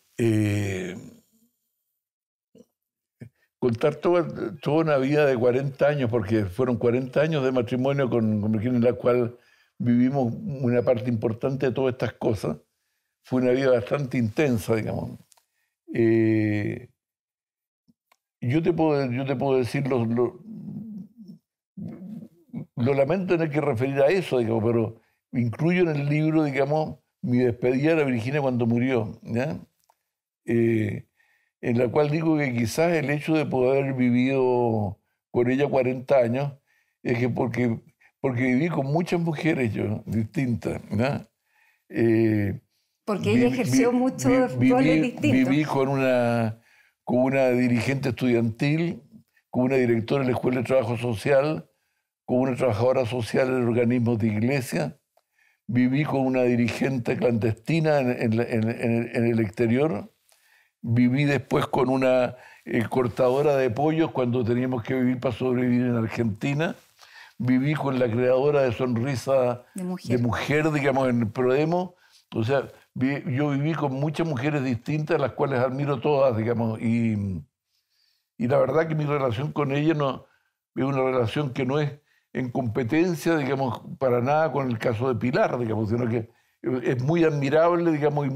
contar toda una vida de 40 años, porque fueron 40 años de matrimonio con Virginia, en la cual vivimos una parte importante de todas estas cosas. Fue una vida bastante intensa, digamos. Yo te puedo decir lo lamento tener que referir a eso, digamos, pero incluyo en el libro, digamos, mi despedida de Virginia cuando murió, ¿ya? En la cual digo que quizás el hecho de poder haber vivido con ella 40 años es que porque viví con muchas mujeres yo, distintas, ¿ya? Porque ella ejerció muchos roles distintos. Viví con una dirigente estudiantil, con una directora de la Escuela de Trabajo Social, con una trabajadora social en organismos de iglesia. Viví con una dirigente clandestina en el exterior. Viví después con una cortadora de pollos cuando teníamos que vivir para sobrevivir en Argentina. Viví con la creadora de Sonrisa de mujer, digamos, en Prodemo. O sea, yo viví con muchas mujeres distintas, las cuales admiro todas, digamos. Y la verdad que mi relación con ella no, es una relación que no es en competencia, digamos, para nada con el caso de Pilar, digamos, sino que es muy admirable, digamos, y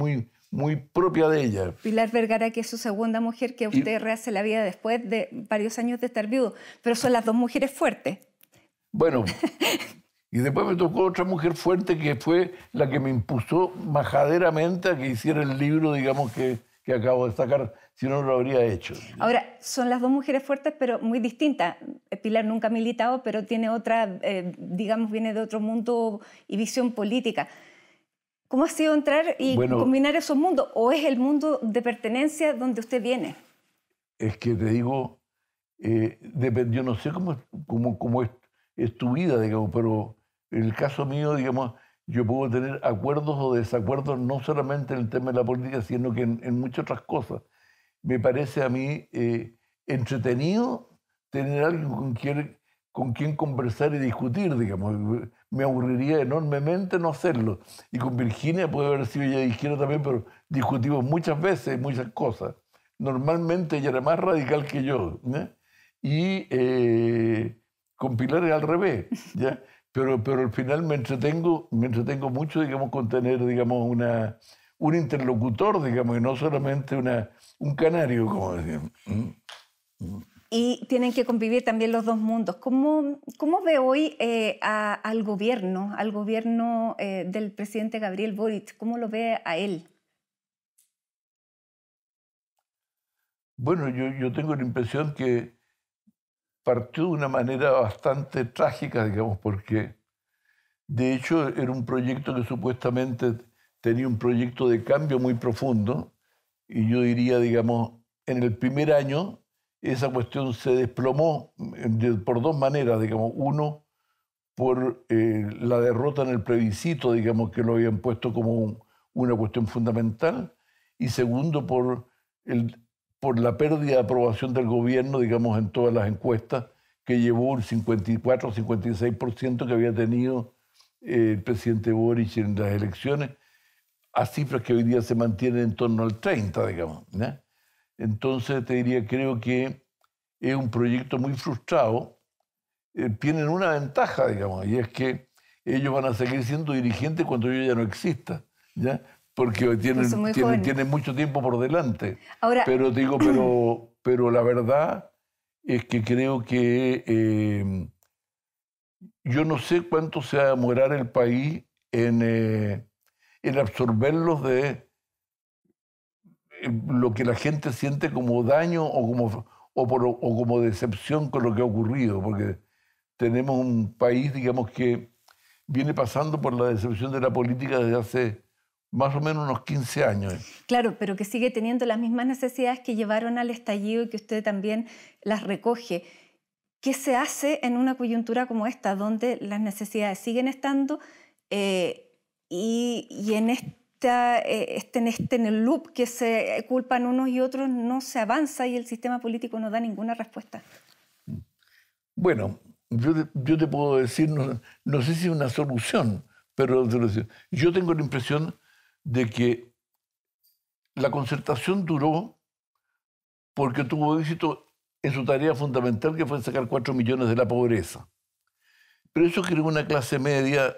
muy propia de ella. Pilar Vergara, que es su segunda mujer, que usted rehace la vida después de varios años de estar viudo, pero son las dos mujeres fuertes. Bueno, y después me tocó otra mujer fuerte que fue la que me impulsó majaderamente a que hiciera el libro, digamos, que acabo de sacar, si no lo habría hecho. Ahora, son las dos mujeres fuertes, pero muy distintas. Pilar nunca ha militado, pero tiene otra, digamos, viene de otro mundo y visión política. ¿Cómo ha sido entrar y combinar esos mundos? ¿O es el mundo de pertenencia donde usted viene? Es que te digo, yo no sé cómo es tu vida, digamos, pero en el caso mío, digamos, yo puedo tener acuerdos o desacuerdos no solamente en el tema de la política, sino que en muchas otras cosas. Me parece a mí entretenido tener alguien con quien conversar y discutir, digamos. Me aburriría enormemente no hacerlo. Y con Virginia puede haber sido ella de izquierda también, pero discutimos muchas veces muchas cosas. Normalmente ella era más radical que yo, ¿ya? Y con Pilar es al revés, ¿ya? Pero al final me entretengo mucho, digamos, con tener, digamos, un interlocutor, digamos, y no solamente un canario, como decían. Y tienen que convivir también los dos mundos. ¿Cómo ve hoy al gobierno del presidente Gabriel Boric? ¿Cómo lo ve a él? Bueno, yo tengo la impresión que partió de una manera bastante trágica, digamos, porque de hecho era un proyecto que supuestamente tenía un proyecto de cambio muy profundo, y yo diría, digamos, en el primer año esa cuestión se desplomó por dos maneras, digamos. Uno, por la derrota en el plebiscito, digamos, que lo habían puesto como una cuestión fundamental, y segundo, por la pérdida de aprobación del gobierno, digamos, en todas las encuestas, que llevó el 54 o 56% que había tenido el presidente Boric en las elecciones, a cifras que hoy día se mantienen en torno al 30%, digamos, ¿no? Entonces te diría, creo que es un proyecto muy frustrado. Tienen una ventaja, digamos, y es que ellos van a seguir siendo dirigentes cuando yo ya no exista, ¿ya? Porque tienen mucho tiempo por delante. Ahora, pero digo, pero la verdad es que creo que yo no sé cuánto se va a demorar el país en absorberlos de lo que la gente siente como daño o como decepción con lo que ha ocurrido, porque tenemos un país, digamos, que viene pasando por la decepción de la política desde hace más o menos unos 15 años. Claro, pero que sigue teniendo las mismas necesidades que llevaron al estallido y que usted también las recoge. ¿Qué se hace en una coyuntura como esta, donde las necesidades siguen estando y en el loop que se culpan unos y otros no se avanza y el sistema político no da ninguna respuesta? Bueno, yo te puedo decir, no sé si es una solución, pero yo tengo la impresión de que la concertación duró porque tuvo éxito en su tarea fundamental, que fue sacar 4 millones de la pobreza. Pero eso creó una clase media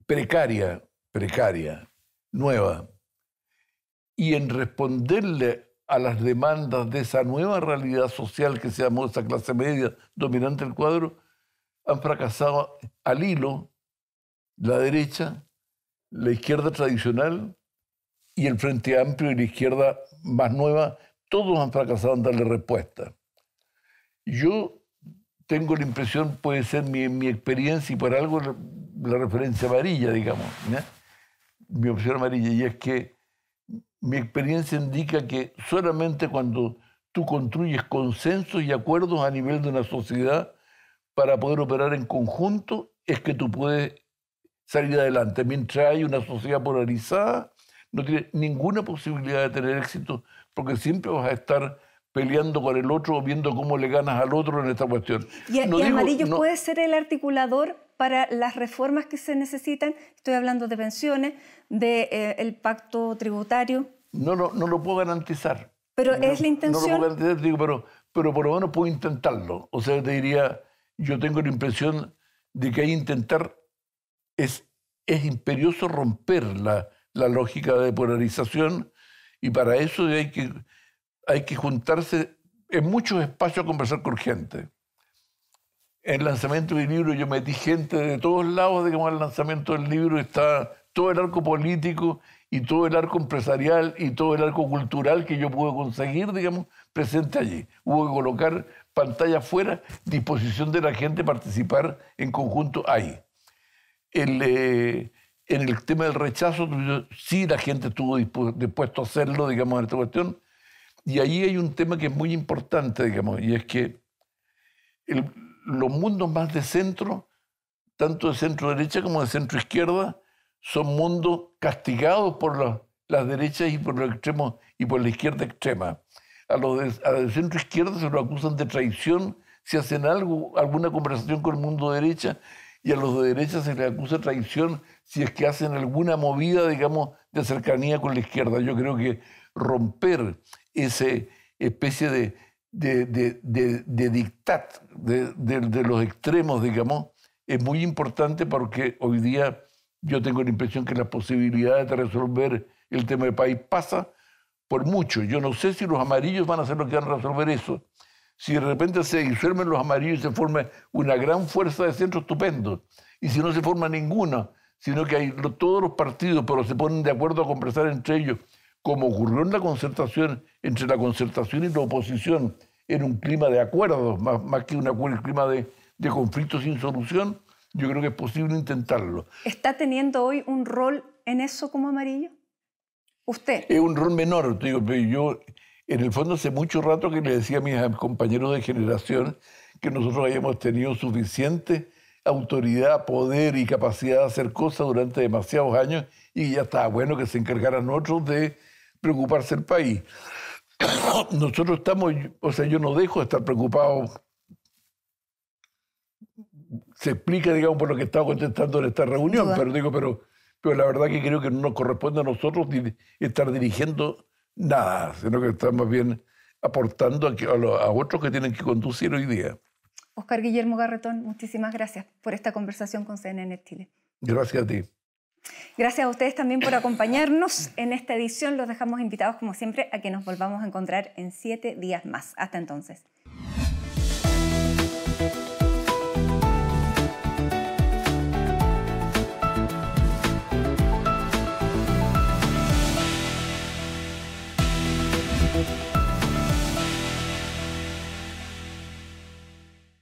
precaria, nueva. Y en responderle a las demandas de esa nueva realidad social que se llamó esa clase media dominante del cuadro, han fracasado al hilo la derecha, la izquierda tradicional y el Frente Amplio y la izquierda más nueva, todos han fracasado en darle respuesta. Yo tengo la impresión, puede ser mi experiencia y por algo la referencia amarilla, digamos, ¿no? Mi opción amarilla, y es que mi experiencia indica que solamente cuando tú construyes consensos y acuerdos a nivel de una sociedad para poder operar en conjunto es que tú puedes salir adelante. Mientras hay una sociedad polarizada, no tiene ninguna posibilidad de tener éxito porque siempre vas a estar peleando con el otro o viendo cómo le ganas al otro en esta cuestión. ¿Y Amarillo puede ser el articulador para las reformas que se necesitan? Estoy hablando de pensiones, del pacto tributario. No lo puedo garantizar. ¿Pero es la intención? No lo puedo garantizar, digo, pero por lo menos puedo intentarlo. O sea, te diría, yo tengo la impresión de que hay que intentar, es imperioso romper la lógica de polarización y para eso hay que juntarse en muchos espacios a conversar con gente. En el lanzamiento del libro yo metí gente de todos lados, digamos, al lanzamiento del libro está todo el arco político y todo el arco empresarial y todo el arco cultural que yo pude conseguir, digamos, presente allí. Hubo que colocar pantalla afuera, disposición de la gente a participar en conjunto ahí. En el tema del rechazo, sí la gente estuvo dispuesto a hacerlo, digamos, en esta cuestión. Y ahí hay un tema que es muy importante, digamos, y es que los mundos más de centro, tanto de centro derecha como de centro izquierda, son mundos castigados por las derechas y por los extremos y por la izquierda extrema. A los de centro izquierda se los acusan de traición si hacen alguna conversación con el mundo de derecha, y a los de derecha se les acusa de traición si es que hacen alguna movida, digamos, de cercanía con la izquierda. Yo creo que romper esa especie de dictat de los extremos, digamos, es muy importante porque hoy día yo tengo la impresión que las posibilidades de resolver el tema del país pasa por mucho. Yo no sé si los amarillos van a ser los que van a resolver eso. Si de repente se disuelven los amarillos y se forma una gran fuerza de centro, estupendo. Y si no se forma ninguna, sino que hay todos los partidos, pero se ponen de acuerdo a conversar entre ellos, como ocurrió en la concertación, entre la concertación y la oposición, en un clima de acuerdos, más que un clima de conflicto sin solución, yo creo que es posible intentarlo. ¿Está teniendo hoy un rol en eso como amarillo? ¿Usted? Es un rol menor, te digo, pero yo en el fondo hace mucho rato que le decía a mis compañeros de generación que nosotros habíamos tenido suficiente autoridad, poder y capacidad de hacer cosas durante demasiados años y ya estaba bueno que se encargaran otros de preocuparse el país. Nosotros estamos, o sea, yo no dejo de estar preocupado. Se explica, digamos, por lo que estaba contestando en esta reunión, pero la verdad que creo que no nos corresponde a nosotros estar dirigiendo nada, sino que estamos bien aportando a otros que tienen que conducir hoy día. Óscar Guillermo Garretón, muchísimas gracias por esta conversación con CNN Chile. Gracias a ti. Gracias a ustedes también por acompañarnos en esta edición. Los dejamos invitados, como siempre, a que nos volvamos a encontrar en 7 días más. Hasta entonces.